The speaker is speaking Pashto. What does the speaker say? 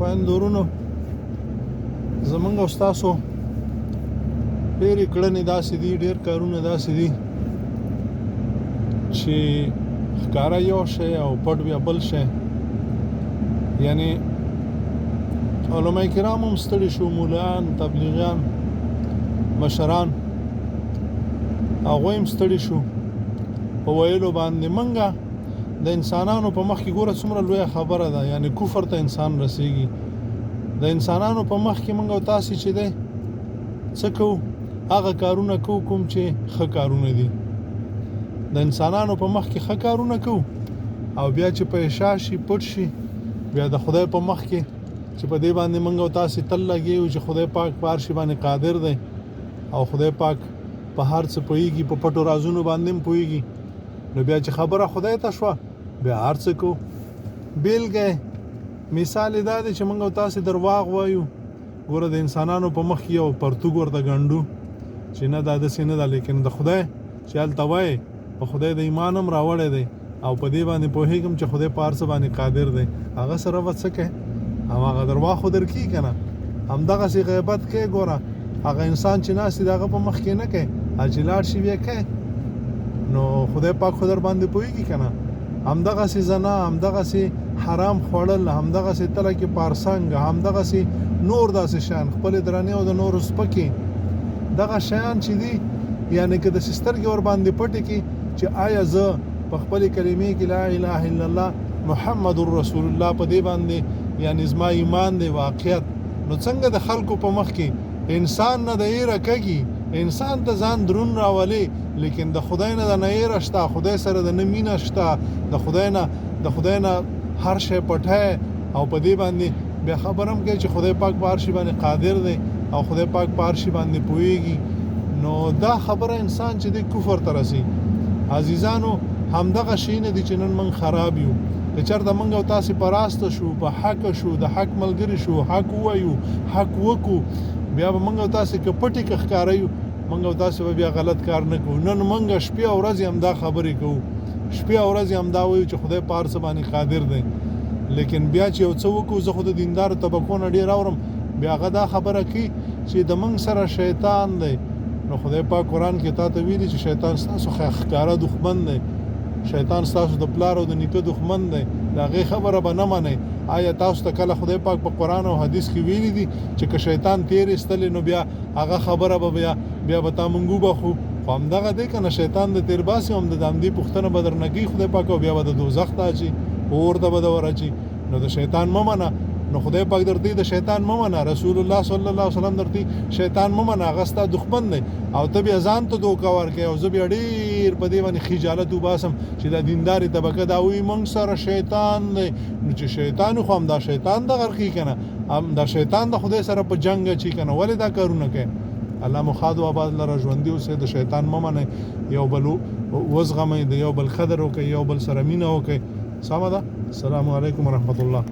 خویندو ورونو، زمونږ او ستاسو ډېرې کړنې داسې دي، ډېر کارونه داسې دي چې ښکاره یو شی او پټ بیا بل شی. یعنې علما کرام هم ستړي شو، مولایان، تبلیغیان، مشران، هغوی هم ستړي شو په ویلو باندې. منګه د انسانانو په مخ کې ګوره څومره لویه خبره ده، یعنی کفر ته انسان رسیږي. د انسانانو په مخ کې منګه او تاسې چې دی څه کوو؟ هغه کارونه کوو کوم چې ښه کارونه دي. د انسانانو په مخ کې ښه کارونه کوو او بیا چې په اشاع شي، پټ شي، بیا د خدای په مخ کې چې په دې باندې منګه او تاسې تل لګیو چې خدای پاک په هر شي باندې قادر دی او خدای پاک په هر څه پوهیږي، په پټو رازونو باندې هم پوهیږي. نو بیا چې خبره خدای ته شوه، بیا هر څه کوو. بیلګه مثال دا دی چې موږ او تاسې درواغ وایو. ګوره د انسانانو په مخ کې یو پرتوګ ورته ګنډو چې نه دا داسې نه ده، لیکن د خدای چې هلته وایي په خدای د ایمان هم راوړی دی او په دې باندې پوهېږم چې خدای په هر څه باندې قادر دی. هغه سره به څه کوې؟ هماغه درواغ خو در کېږي که نه؟ همدغسې غیبت کوې. ګوره هغه انسان چې ناست دی د هغه په مخ کې نه کوې، چې لاړ شي بیا کوې، نو خدای پاک خو در باندې پوهېږي که نه؟ همدغسې زنا، همدغسې حرام خوړل، همدغسې تله کې پارسنګ، همدغسې نور داسې شیان، خپلې درنې او د نورو سپکې دغه شیان چې دي، یعنې که داسې سترګې ور باندې پټې کړي چې آیا زه په خپلې کلمې کې لا اله الا الله محمد رسول الله په دې باندې یعنې زما ایمان دی واقعیت، نو څنګه د خلکو په مخ کې انسان نه د ایره کږي، انسان ته ځان درون راولي، لیکن د خدای نه د نه ایره شته، خدای سره د نه مینه شته، د خدای نه هر شی پټه او په دې باندې بیا خبرم کوي چې خدای پاک په هر شي باندې قادر دی او خدای پاک په هر شي باندې پوهیږي. نو دا خبره انسان چې دی کفر ته رسي. عزیزانو، همدغه شی نه دي چې نن موږ خراب یو. که چېرته موږ او تاسې په راسته شو، په حق شو، د حق ملګري شو، حق ووایو، حق وکړو، بیا به موږ او تاسې که پټې که ښکاره یو، موږ او تاسې به بیا غلط کار نه کوو. نن موږ شپې او ورځې همدا خبرې کوو، شپې او ورځې همدا وایو چې خدای په هر څه باندې قادر دی، لیکن بیا چې یو څه وکړو، زه خو د دیندارو طبقو نه ډېر اورم، بیا هغه دا خبره کوي چې د موږ سره شیطان دی. نو خدای پاک قرآن کې تا ته ویلي چې شیطان ستاسو ښکاره دښمن دی، شیطان ستاسو د پلار او د نیکه دښمن دی. د هغې خبره به نه منئ. آیا تاسو ته کله خدای پاک په قرآن او حدیث کې ویلي دي چې که شیطان تیر ایستلی نو بیا هغه خبره به بیا به تا موږ وبخو؟ خو همدغه دی که نه، شیطان د تیر باسي، هم د همدې پوښتنه به درنه کوي خدای پاک، او بیا به د دوزخ ته اچي، اور ته به د ور اچي. نو د شیطان مه منه. نو خدای پاک درته د شیطان مه منه، رسول الله صلی الله علیه وسلم درته شیطان مه منه، هغه ستا دښمن دی او ته بیا ځان ته دوکه ورکوې. او زه بیا ډېر په دې باندې خجالت وباسم چې دا دیندارې طبقه دا وایي موږ سره شیطان دی. نو چې شیطان خو همدا شیطان د غرقي که نه، همدا شیطان د خدای سره په جنګ اچي که نه، ولې دا کارونه کوي؟ الله مو ښاد و آباد لره، ژوندي اوسئ، د شیطان مه منئ، یو بل وزغمئ، د یو بل قدر وکړئ، یو بل سره مینه وکړئ. سمه ده؟ السلام علیکم ورحمت الله.